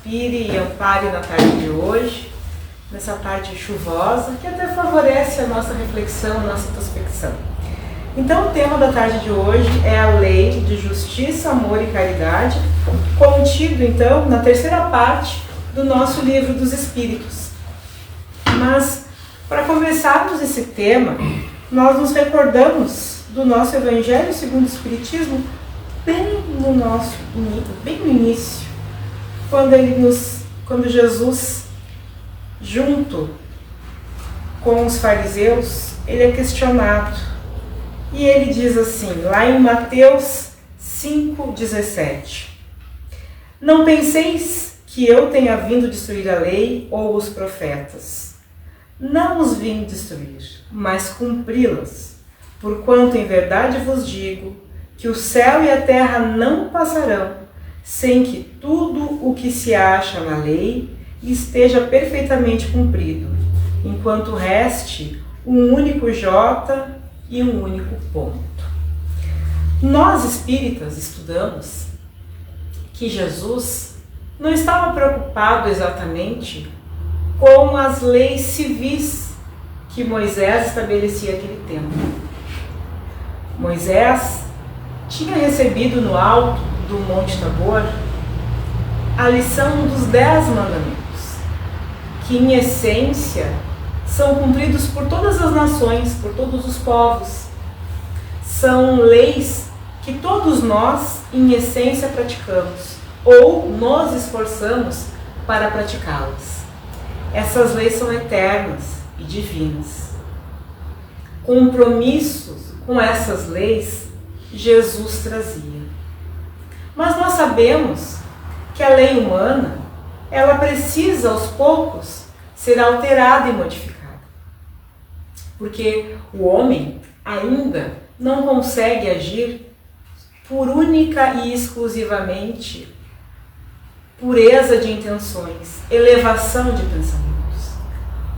inspire e ampare na tarde de hoje, nessa tarde chuvosa, que até favorece a nossa reflexão, a nossa introspecção. Então, o tema da tarde de hoje é a lei de justiça, amor e caridade, contido, então, na terceira parte do nosso livro dos Espíritos. Mas, para começarmos esse tema, nós nos recordamos do nosso Evangelho segundo o Espiritismo bem no início, quando Jesus, junto com os fariseus, ele é questionado. E ele diz assim, lá em Mateus 5,17: Não penseis que eu tenha vindo destruir a lei ou os profetas. Não os vim destruir, mas cumpri-las. Porquanto em verdade vos digo que o céu e a terra não passarão, sem que tudo o que se acha na lei esteja perfeitamente cumprido, enquanto reste um único jota e um único ponto. Nós espíritas estudamos que Jesus não estava preocupado exatamente com as leis civis que Moisés estabelecia naquele tempo. Moisés tinha recebido no alto do Monte Tabor a lição dos 10 mandamentos, que em essência são cumpridos por todas as nações, por todos os povos. São leis que todos nós, em essência, praticamos, ou nos esforçamos para praticá-las. Essas leis são eternas e divinas. Compromissos com essas leis Jesus trazia. Mas nós sabemos que a lei humana, ela precisa aos poucos ser alterada e modificada. Porque o homem ainda não consegue agir por única e exclusivamente pureza de intenções, elevação de pensamentos.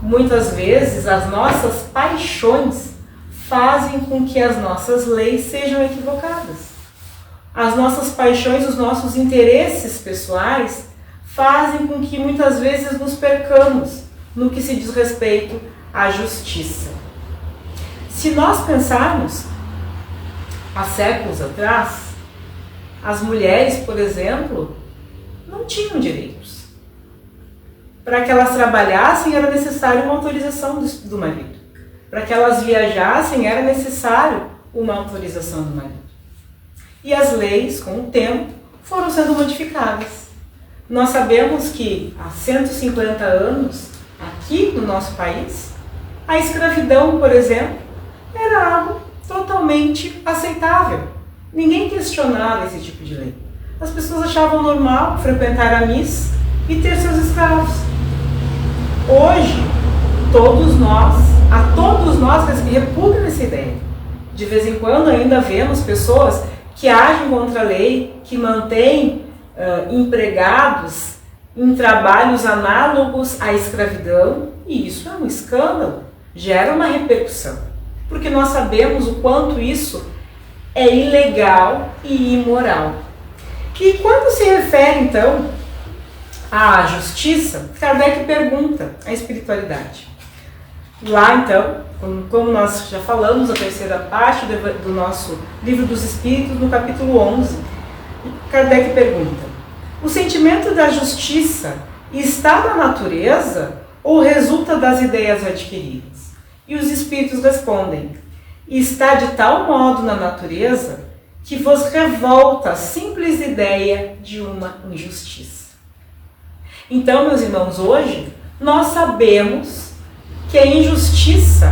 Muitas vezes as nossas paixões fazem com que as nossas leis sejam equivocadas. As nossas paixões, os nossos interesses pessoais fazem com que muitas vezes nos percamos no que se diz respeito à justiça. Se nós pensarmos há séculos atrás, as mulheres, por exemplo, não tinham direitos. Para que elas trabalhassem era necessário uma autorização do marido. Para que elas viajassem era necessário uma autorização do marido. E as leis, com o tempo, foram sendo modificadas. Nós sabemos que há 150 anos, aqui no nosso país, a escravidão, por exemplo, era algo totalmente aceitável. Ninguém questionava esse tipo de lei. As pessoas achavam normal frequentar a missa e ter seus escravos. Hoje, a todos nós repugnam essa ideia. De vez em quando ainda vemos pessoas que agem contra a lei, que mantêm empregados em trabalhos análogos à escravidão, e isso é um escândalo, gera uma repercussão, porque nós sabemos o quanto isso é ilegal e imoral. E quando se refere, então, à justiça, Kardec pergunta a espiritualidade. Lá, então, como nós já falamos, a terceira parte do nosso Livro dos Espíritos, no capítulo 11, Kardec pergunta: o sentimento da justiça está na natureza ou resulta das ideias adquiridas? E os espíritos respondem: está de tal modo na natureza que vos revolta a simples ideia de uma injustiça. Então, meus irmãos, hoje nós sabemos que a injustiça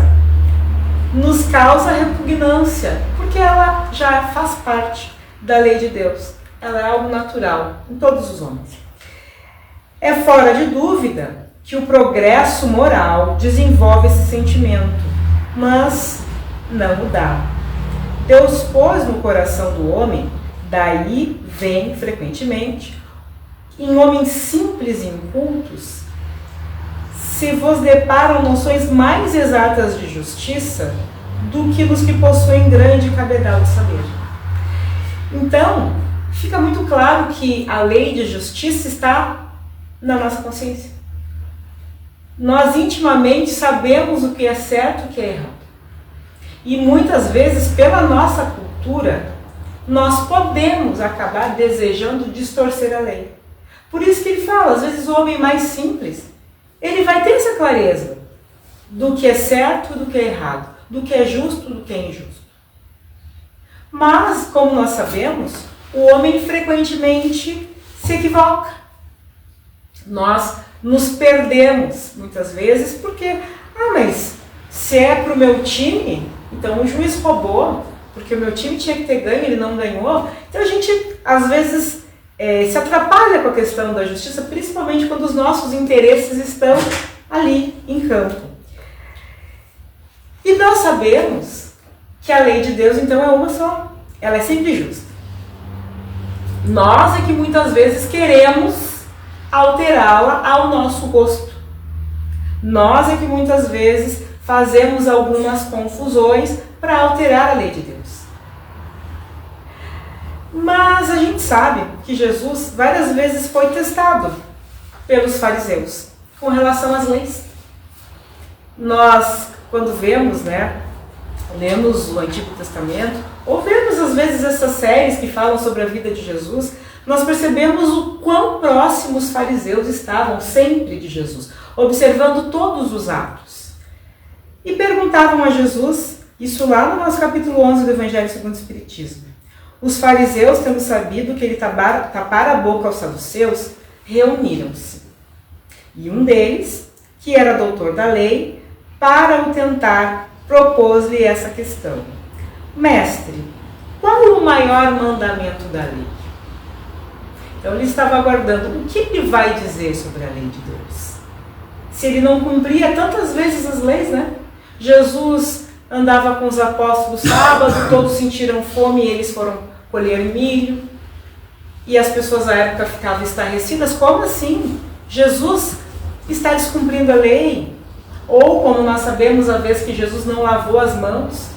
nos causa repugnância, porque ela já faz parte da lei de Deus. Ela é algo natural em todos os homens. É fora de dúvida que o progresso moral desenvolve esse sentimento, mas não o dá. Deus pôs no coração do homem, daí vem frequentemente, em homens simples e incultos, se vos deparam noções mais exatas de justiça do que nos que possuem grande cabedal de saber. Então, fica muito claro que a lei de justiça está na nossa consciência. Nós intimamente sabemos o que é certo e o que é errado. E muitas vezes, pela nossa cultura, nós podemos acabar desejando distorcer a lei. Por isso que ele fala, às vezes o homem mais simples, ele vai ter essa clareza do que é certo e do que é errado, do que é justo e do que é injusto. Mas, como nós sabemos, o homem frequentemente se equivoca. Nós nos perdemos muitas vezes porque, mas se é para o meu time, então o juiz roubou, porque o meu time tinha que ter ganho, ele não ganhou. Então a gente, às vezes, se atrapalha com a questão da justiça, principalmente quando os nossos interesses estão ali em campo. E nós sabemos que a lei de Deus, então, é uma só. Ela é sempre justa. Nós é que muitas vezes queremos alterá-la ao nosso gosto. Nós é que muitas vezes fazemos algumas confusões para alterar a lei de Deus. Mas a gente sabe que Jesus várias vezes foi testado pelos fariseus com relação às leis. Nós, quando vemos, lemos o Antigo Testamento, ou vemos às vezes essas séries que falam sobre a vida de Jesus, nós percebemos o quão próximos os fariseus estavam sempre de Jesus, observando todos os atos. E perguntavam a Jesus, isso lá no nosso capítulo 11 do Evangelho segundo o Espiritismo. Os fariseus, tendo sabido que ele tapara a boca aos saduceus, reuniram-se. E um deles, que era doutor da lei, para o tentar, propôs-lhe essa questão. Mestre, qual é o maior mandamento da lei? Então ele estava aguardando o que ele vai dizer sobre a lei de Deus. Se ele não cumpria tantas vezes as leis, Jesus andava com os apóstolos sábado, todos sentiram fome e eles foram colher milho. E as pessoas à época ficavam estarrecidas. Como assim? Jesus está descumprindo a lei? Ou, como nós sabemos, a vez que Jesus não lavou as mãos,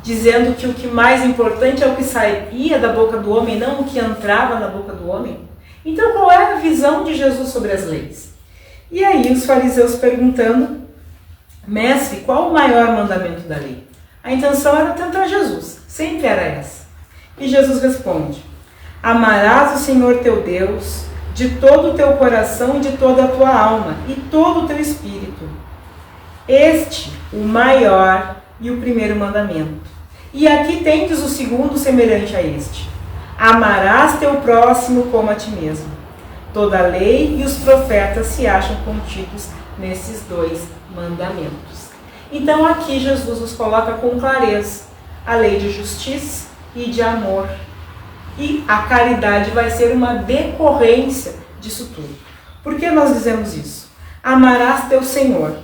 dizendo que o que mais importante é o que saía da boca do homem, não o que entrava na boca do homem. Então, qual é a visão de Jesus sobre as leis? E aí os fariseus perguntando, mestre, qual o maior mandamento da lei? A intenção era tentar Jesus, sempre era essa. E Jesus responde, amarás o Senhor teu Deus de todo o teu coração e de toda a tua alma e todo o teu espírito. Este, o maior e o primeiro mandamento. E aqui tendes o segundo semelhante a este. Amarás teu próximo como a ti mesmo. Toda a lei e os profetas se acham contidos nesses dois mandamentos. Então aqui Jesus nos coloca com clareza a lei de justiça e de amor. E a caridade vai ser uma decorrência disso tudo. Por que nós dizemos isso? Amarás teu Senhor.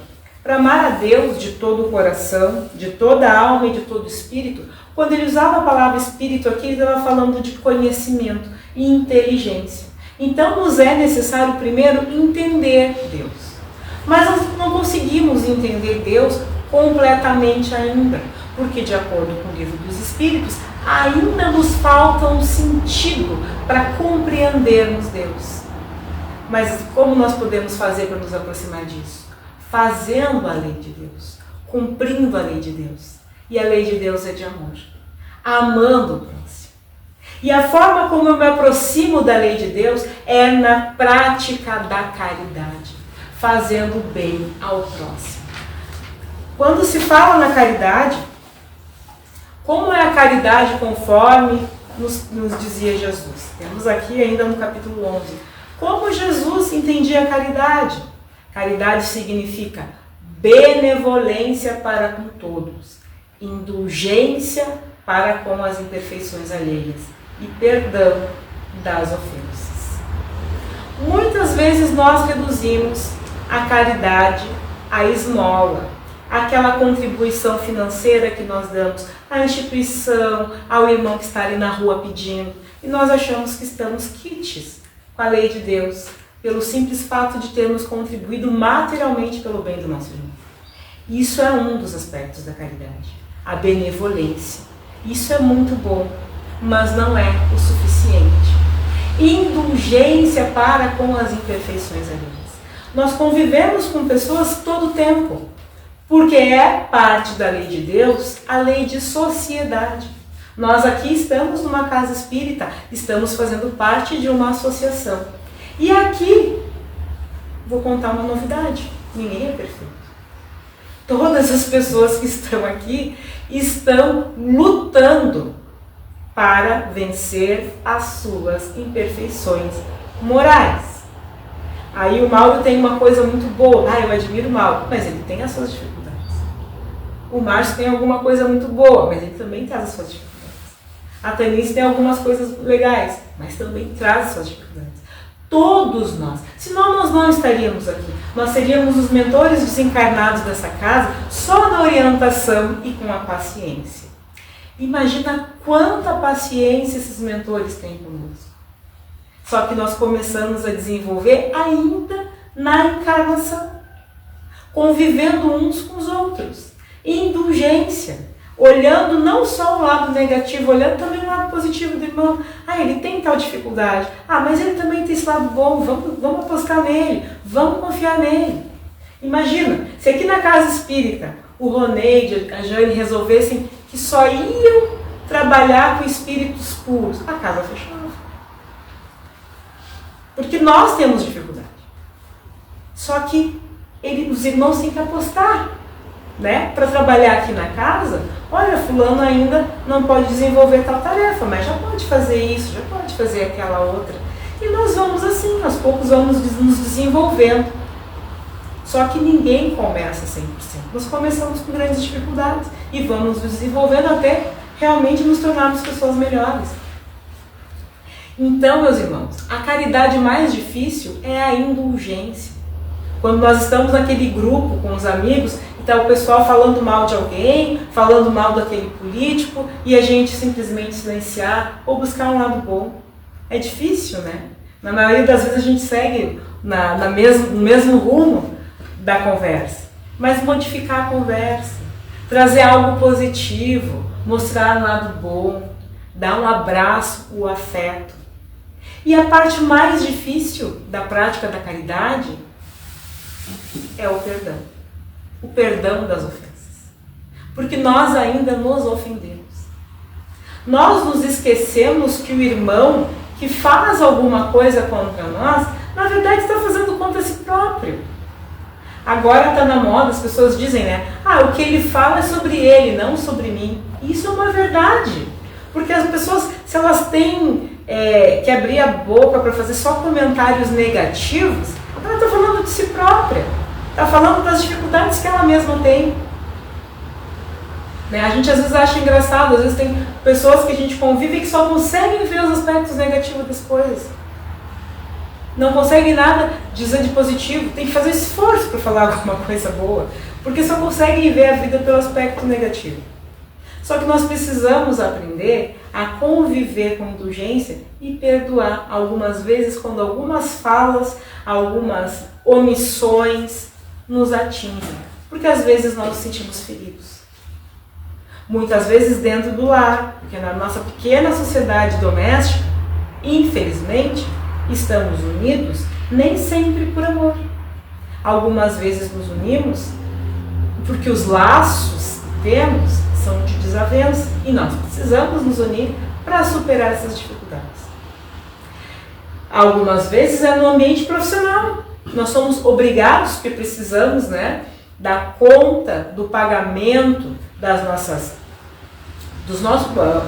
Para amar a Deus de todo o coração, de toda a alma e de todo o espírito, quando ele usava a palavra espírito aqui, ele estava falando de conhecimento e inteligência. Então nos é necessário primeiro entender Deus. Mas nós não conseguimos entender Deus completamente ainda, porque de acordo com o livro dos Espíritos, ainda nos falta um sentido para compreendermos Deus. Mas como nós podemos fazer para nos aproximar disso? Fazendo a lei de Deus, cumprindo a lei de Deus. E a lei de Deus é de amor, amando o próximo. E a forma como eu me aproximo da lei de Deus é na prática da caridade, fazendo o bem ao próximo. Quando se fala na caridade, como é a caridade conforme nos dizia Jesus? Temos aqui ainda no capítulo 11. Como Jesus entendia a caridade? Caridade significa benevolência para com todos, indulgência para com as imperfeições alheias e perdão das ofensas. Muitas vezes nós reduzimos a caridade à esmola, aquela contribuição financeira que nós damos à instituição, ao irmão que está ali na rua pedindo, e nós achamos que estamos quites com a lei de Deus, pelo simples fato de termos contribuído materialmente pelo bem do nosso irmão. Isso é um dos aspectos da caridade, a benevolência. Isso é muito bom, mas não é o suficiente. indulgência para com as imperfeições alheias. Nós convivemos com pessoas todo o tempo, porque é parte da lei de Deus, a lei de sociedade. Nós aqui estamos numa casa espírita, estamos fazendo parte de uma associação. E aqui, vou contar uma novidade, ninguém é perfeito. Todas as pessoas que estão aqui estão lutando para vencer as suas imperfeições morais. Aí o Mauro tem uma coisa muito boa. Eu admiro o Mauro, mas ele tem as suas dificuldades. O Márcio tem alguma coisa muito boa, mas ele também traz as suas dificuldades. A Tanice tem algumas coisas legais, mas também traz as suas dificuldades. Todos nós. Senão nós não estaríamos aqui. Nós seríamos os mentores desencarnados dessa casa só na orientação e com a paciência. Imagina quanta paciência esses mentores têm conosco. Só que nós começamos a desenvolver ainda na encarnação, convivendo uns com os outros, indulgência, olhando não só o lado negativo, olhando também o lado positivo do irmão. Ele tem tal dificuldade, mas ele também tem esse lado bom, vamos apostar nele, vamos confiar nele. Imagina, se aqui na casa espírita o Roneide, a Jane resolvessem que só iam trabalhar com espíritos puros, a casa fechava. Porque nós temos dificuldade. Só que os irmãos têm que apostar, né? Para trabalhar aqui na casa. Olha, fulano ainda não pode desenvolver tal tarefa, mas já pode fazer isso, já pode fazer aquela outra. E nós vamos assim, aos poucos vamos nos desenvolvendo. Só que ninguém começa 100%. Nós começamos com grandes dificuldades e vamos nos desenvolvendo até realmente nos tornarmos pessoas melhores. Então, meus irmãos, a caridade mais difícil é a indulgência. Quando nós estamos naquele grupo com os amigos, e está o pessoal falando mal de alguém, falando mal daquele político, e a gente simplesmente silenciar ou buscar um lado bom. É difícil, né? Na maioria das vezes a gente segue no mesmo rumo da conversa. Mas modificar a conversa, trazer algo positivo, mostrar um lado bom, dar um abraço, o afeto. E a parte mais difícil da prática da caridade é o perdão. O perdão das ofensas. Porque nós ainda nos ofendemos. Nós nos esquecemos que o irmão que faz alguma coisa contra nós, na verdade está fazendo contra si próprio. Agora está na moda, as pessoas dizem, né? O que ele fala é sobre ele, não sobre mim. Isso é uma verdade. Porque as pessoas, se elas têm que abrir a boca para fazer só comentários negativos, ela está falando de si própria. Está falando das dificuldades que ela mesma tem. Né? A gente às vezes acha engraçado, às vezes tem pessoas que a gente convive que só conseguem ver os aspectos negativos das coisas. Não conseguem nada dizer de positivo, tem que fazer esforço para falar alguma coisa boa, porque só conseguem ver a vida pelo aspecto negativo. Só que nós precisamos aprender a conviver com indulgência e perdoar algumas vezes quando algumas falas, algumas omissões nos atingem. Porque às vezes nós nos sentimos feridos. Muitas vezes dentro do lar, porque na nossa pequena sociedade doméstica, infelizmente, estamos unidos nem sempre por amor. Algumas vezes nos unimos porque os laços que temos são de desavença e nós precisamos nos unir para superar essas dificuldades. Algumas vezes é no ambiente profissional. Nós somos obrigados, porque precisamos, né, dar conta do pagamento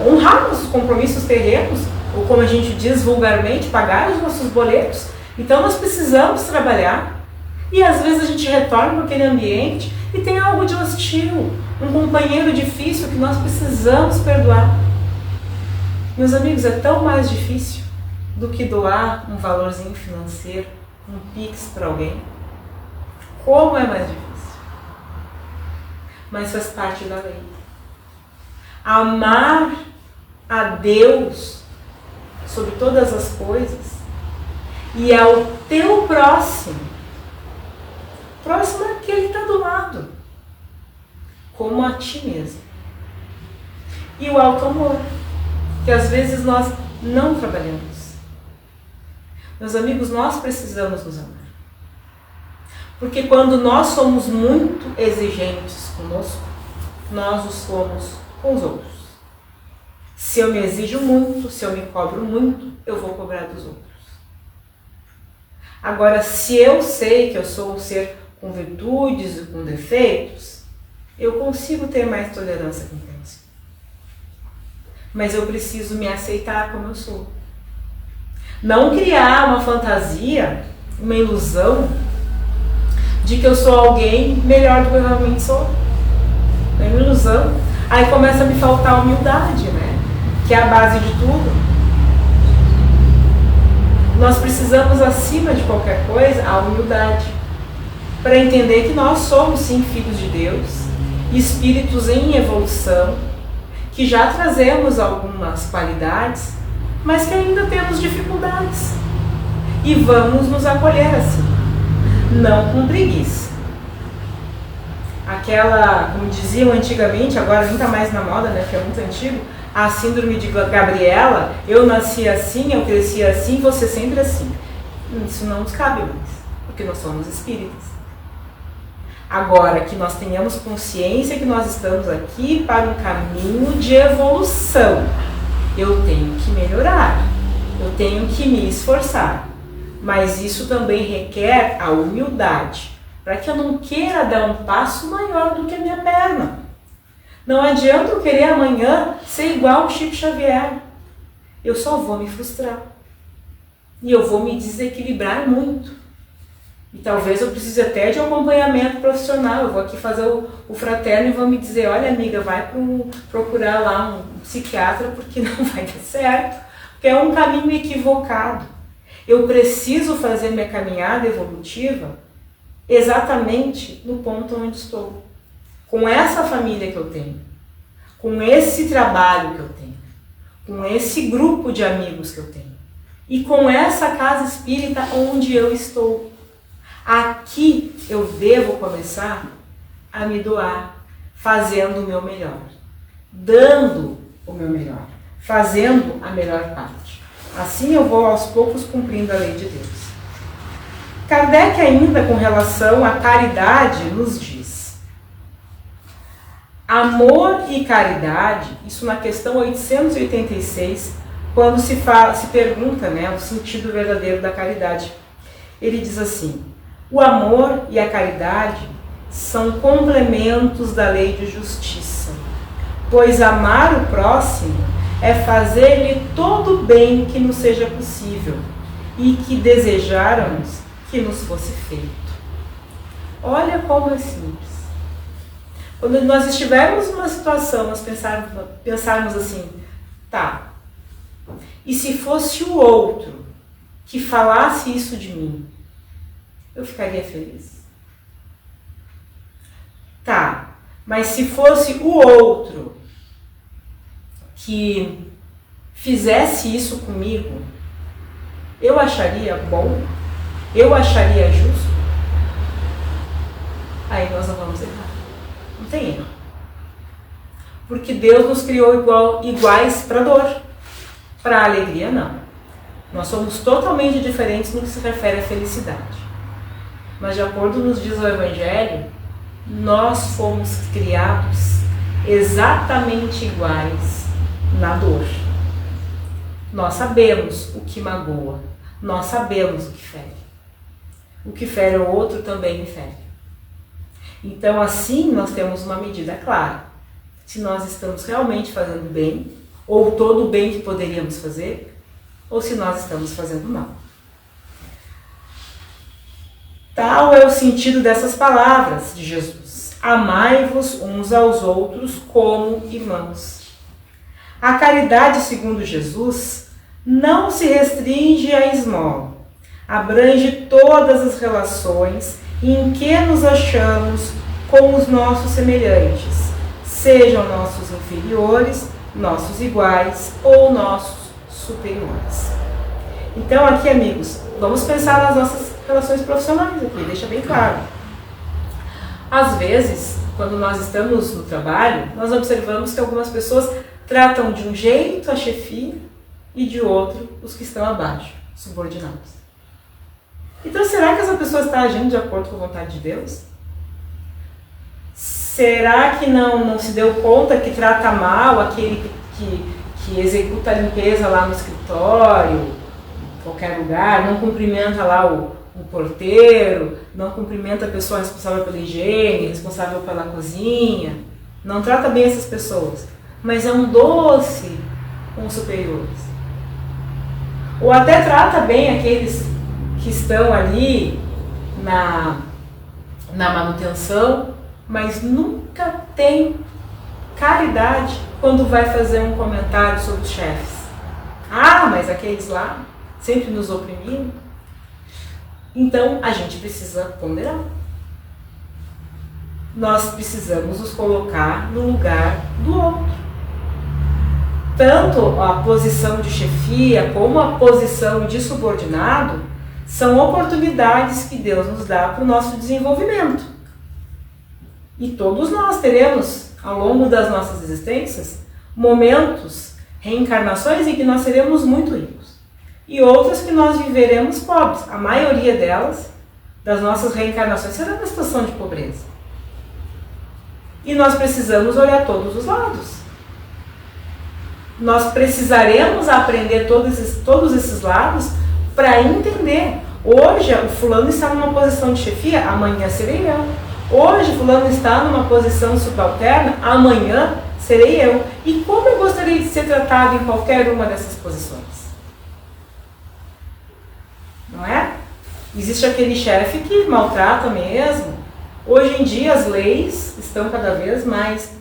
honrar nossos compromissos terrenos, ou como a gente diz vulgarmente, pagar os nossos boletos. Então nós precisamos trabalhar e às vezes a gente retorna para aquele ambiente e tem algo de hostil, um companheiro difícil que nós precisamos perdoar. Meus amigos, é tão mais difícil do que doar um valorzinho financeiro, um pix para alguém. Como é mais difícil? Mas faz parte da lei. Amar a Deus sobre todas as coisas e ao teu próximo. Próximo é aquele que está do lado, como a ti mesmo. E o auto-amor, que às vezes nós não trabalhamos. Meus amigos, nós precisamos nos amar. Porque quando nós somos muito exigentes conosco, nós os somos com os outros. Se eu me exijo muito, se eu me cobro muito, eu vou cobrar dos outros. Agora, se eu sei que eu sou um ser com virtudes e com defeitos, eu consigo ter mais tolerância com o próximo. Mas eu preciso me aceitar como eu sou. Não criar uma fantasia, uma ilusão de que eu sou alguém melhor do que eu realmente sou. É uma ilusão. Aí começa a me faltar a humildade, né? Que é a base de tudo. Nós precisamos, acima de qualquer coisa, a humildade. Para entender que nós somos, sim, filhos de Deus, espíritos em evolução, que já trazemos algumas qualidades, mas que ainda temos dificuldades. E vamos nos acolher assim, não com preguiça. Aquela, como diziam antigamente, agora nem está mais na moda, né, que é muito antigo, a síndrome de Gabriela, eu nasci assim, eu cresci assim, você sempre assim. Isso não nos cabe mais, porque nós somos espíritas. Agora, que nós tenhamos consciência que nós estamos aqui para um caminho de evolução. Eu tenho que melhorar, eu tenho que me esforçar. Mas isso também requer a humildade, para que eu não queira dar um passo maior do que a minha perna. Não adianta eu querer amanhã ser igual o Chico Xavier. Eu só vou me frustrar. E eu vou me desequilibrar muito. E talvez eu precise até de um acompanhamento profissional. Eu vou aqui fazer o fraterno e vão me dizer, olha amiga, vai procurar lá um psiquiatra porque não vai dar certo. Porque é um caminho equivocado. Eu preciso fazer minha caminhada evolutiva exatamente no ponto onde estou. Com essa família que eu tenho, com esse trabalho que eu tenho, com esse grupo de amigos que eu tenho e com essa casa espírita onde eu estou. Aqui eu devo começar a me doar, fazendo o meu melhor, dando o meu melhor, fazendo a melhor parte. Assim eu vou aos poucos cumprindo a lei de Deus. Kardec ainda com relação à caridade nos diz: amor e caridade, isso na questão 886, quando se pergunta, né, o sentido verdadeiro da caridade. Ele diz assim: o amor e a caridade são complementos da lei de justiça, pois amar o próximo é fazer-lhe todo o bem que nos seja possível e que desejáramos que nos fosse feito. Olha como é simples. Quando nós estivermos numa situação, nós pensarmos assim, tá, e se fosse o outro que falasse isso de mim, eu ficaria feliz? Tá, mas se fosse o outro que fizesse isso comigo, eu acharia bom? Eu acharia justo? Aí nós não vamos errar. Não tem erro. Porque Deus nos criou iguais para dor. Para alegria, não. Nós somos totalmente diferentes no que se refere à felicidade. Mas de acordo nos diz o Evangelho, nós fomos criados exatamente iguais na dor. Nós sabemos o que magoa. Nós sabemos o que fere. O que fere o outro também me fere. Então, assim, nós temos uma medida clara. Se nós estamos realmente fazendo bem, ou todo o bem que poderíamos fazer, ou se nós estamos fazendo mal. Tal é o sentido dessas palavras de Jesus: amai-vos uns aos outros como irmãos. A caridade, segundo Jesus, não se restringe à esmola, abrange todas as relações em que nos achamos com os nossos semelhantes, sejam nossos inferiores, nossos iguais ou nossos superiores. Então aqui, amigos, vamos pensar nas nossas relações profissionais aqui, deixa bem claro. Às vezes, quando nós estamos no trabalho, nós observamos que algumas pessoas tratam de um jeito a chefia e de outro os que estão abaixo, subordinados. Então, será que essa pessoa está agindo de acordo com a vontade de Deus? Será que não se deu conta que trata mal aquele que executa a limpeza lá no escritório, em qualquer lugar, não cumprimenta lá o porteiro, não cumprimenta a pessoa responsável pela higiene, responsável pela cozinha, não trata bem essas pessoas, mas é um doce com os superiores? Ou até trata bem aqueles que estão ali na manutenção, mas nunca tem caridade quando vai fazer um comentário sobre os chefes. Ah, mas aqueles lá sempre nos oprimiram. Então, a gente precisa ponderar. Nós precisamos nos colocar no lugar do outro. Tanto a posição de chefia como a posição de subordinado são oportunidades que Deus nos dá para o nosso desenvolvimento. E todos nós teremos, ao longo das nossas existências, momentos, reencarnações em que nós seremos muito ricos. E outras que nós viveremos pobres. A maioria delas, das nossas reencarnações, será uma situação de pobreza. E nós precisamos olhar todos os lados. Nós precisaremos aprender todos esses lados para entender. Hoje, o fulano está numa posição de chefia, amanhã serei eu. Hoje, fulano está numa posição subalterna, amanhã serei eu. E como eu gostaria de ser tratado em qualquer uma dessas posições? Não é? Existe aquele chefe que maltrata mesmo. Hoje em dia, as leis estão cada vez mais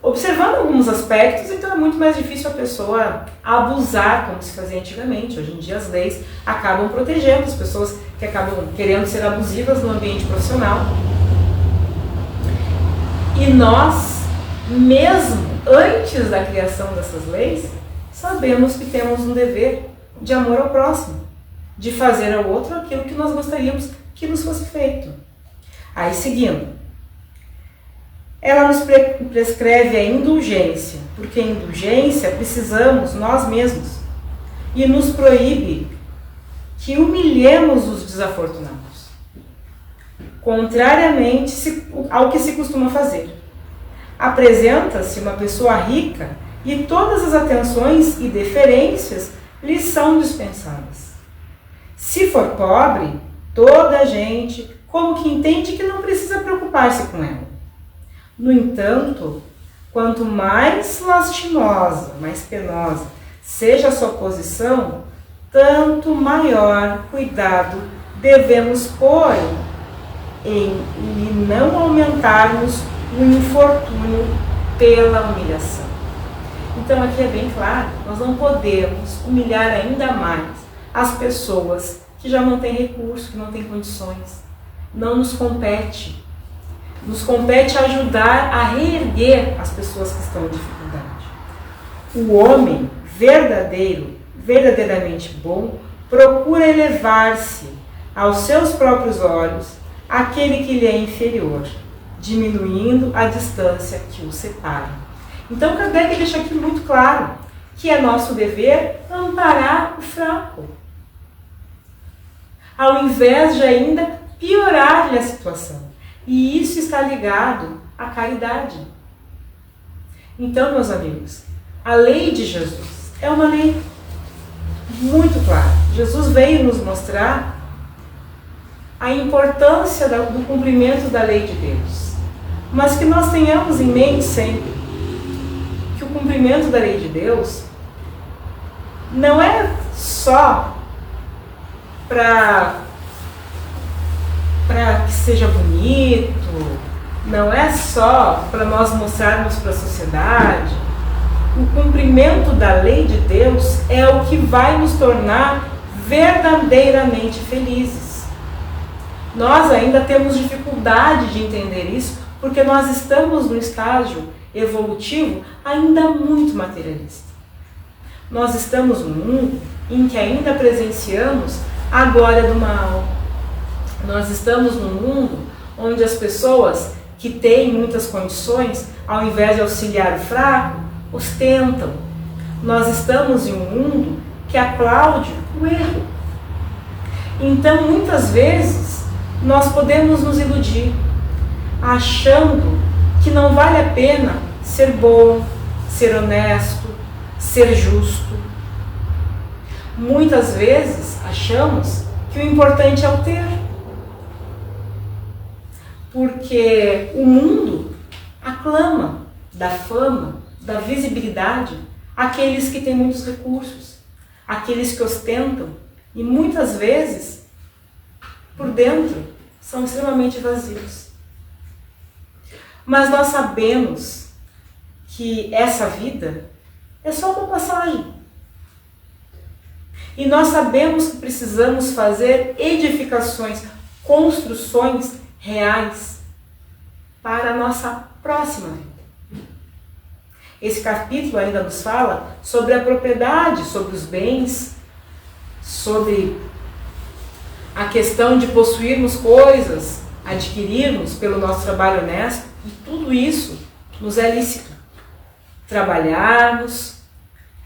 observando alguns aspectos, então é muito mais difícil a pessoa abusar, como se fazia antigamente. Hoje em dia as leis acabam protegendo as pessoas que acabam querendo ser abusivas no ambiente profissional. E nós, mesmo antes da criação dessas leis, sabemos que temos um dever de amor ao próximo, de fazer ao outro aquilo que nós gostaríamos que nos fosse feito. Aí, seguindo. Ela nos prescreve a indulgência, porque a indulgência precisamos nós mesmos, e nos proíbe que humilhemos os desafortunados, contrariamente ao que se costuma fazer. Apresenta-se uma pessoa rica e todas as atenções e deferências lhe são dispensadas. Se for pobre, toda a gente como que entende que não precisa preocupar-se com ela. No entanto, quanto mais lastimosa, mais penosa seja a sua posição, tanto maior cuidado devemos pôr em não aumentarmos o infortúnio pela humilhação. Então aqui é bem claro, nós não podemos humilhar ainda mais as pessoas que já não têm recurso, que não têm condições. Não nos compete. Nos compete ajudar a reerguer as pessoas que estão em dificuldade. O homem verdadeiramente bom, procura elevar-se aos seus próprios olhos aquele que lhe é inferior, diminuindo a distância que o separa. Então Kardec deixa aqui muito claro que é nosso dever amparar o fraco, ao invés de ainda piorar-lhe a situação. E isso está ligado à caridade. Então, meus amigos, a lei de Jesus é uma lei muito clara. Jesus veio nos mostrar a importância do cumprimento da lei de Deus. Mas que nós tenhamos em mente sempre que o cumprimento da lei de Deus não é só para que seja bonito, não é só para nós mostrarmos para a sociedade. O cumprimento da lei de Deus é o que vai nos tornar verdadeiramente felizes. Nós ainda temos dificuldade de entender isso, porque nós estamos no estágio evolutivo ainda muito materialista. Nós estamos num mundo em que ainda presenciamos a glória do mal. Nós estamos num mundo onde as pessoas que têm muitas condições, ao invés de auxiliar o fraco, ostentam. Nós estamos em um mundo que aplaude o erro. Então, muitas vezes, nós podemos nos iludir, achando que não vale a pena ser bom, ser honesto, ser justo. Muitas vezes achamos que o importante é o ter. Porque o mundo aclama da fama, da visibilidade, aqueles que têm muitos recursos, aqueles que ostentam e muitas vezes, por dentro, são extremamente vazios. Mas nós sabemos que essa vida é só uma passagem. E nós sabemos que precisamos fazer edificações, construções reais para a nossa próxima vida. Esse capítulo ainda nos fala sobre a propriedade, sobre os bens, sobre a questão de possuirmos coisas, adquirirmos pelo nosso trabalho honesto, e tudo isso nos é lícito. Trabalharmos,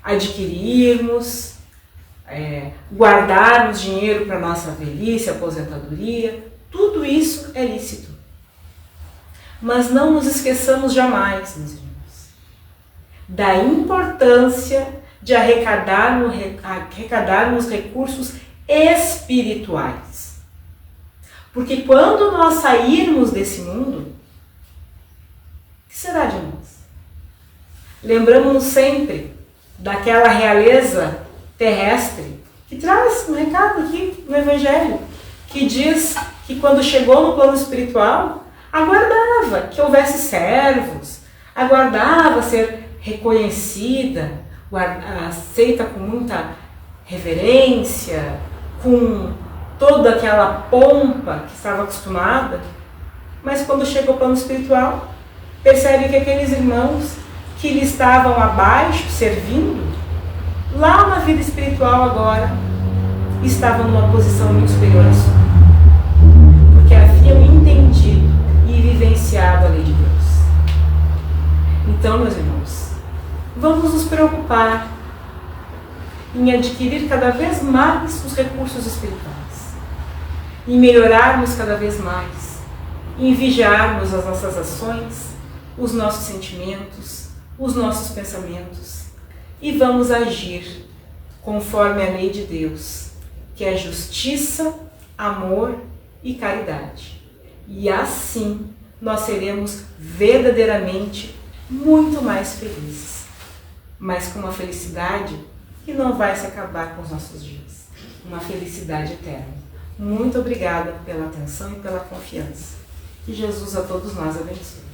adquirirmos, guardarmos dinheiro para a nossa velhice, aposentadoria, tudo isso é lícito. Mas não nos esqueçamos jamais, meus irmãos, da importância de arrecadarmos recursos espirituais. Porque quando nós sairmos desse mundo, o que será de nós? Lembramos-nos sempre daquela realeza terrestre que traz um recado aqui no Evangelho, que diz que quando chegou no plano espiritual, aguardava que houvesse servos, aguardava ser reconhecida, aceita com muita reverência, com toda aquela pompa que estava acostumada, mas quando chega ao plano espiritual, percebe que aqueles irmãos que lhe estavam abaixo, servindo, lá na vida espiritual agora, estavam numa posição muito superior à sua, porque haviam entendido e vivenciado a lei de Deus. Então, meus irmãos, vamos nos preocupar em adquirir cada vez mais os recursos espirituais, em melhorarmos cada vez mais, em vigiarmos as nossas ações, os nossos sentimentos, os nossos pensamentos, e vamos agir conforme a lei de Deus, que é justiça, amor e caridade. E assim nós seremos verdadeiramente muito mais felizes, mas com uma felicidade que não vai se acabar com os nossos dias, uma felicidade eterna. Muito obrigada pela atenção e pela confiança. Que Jesus a todos nós abençoe.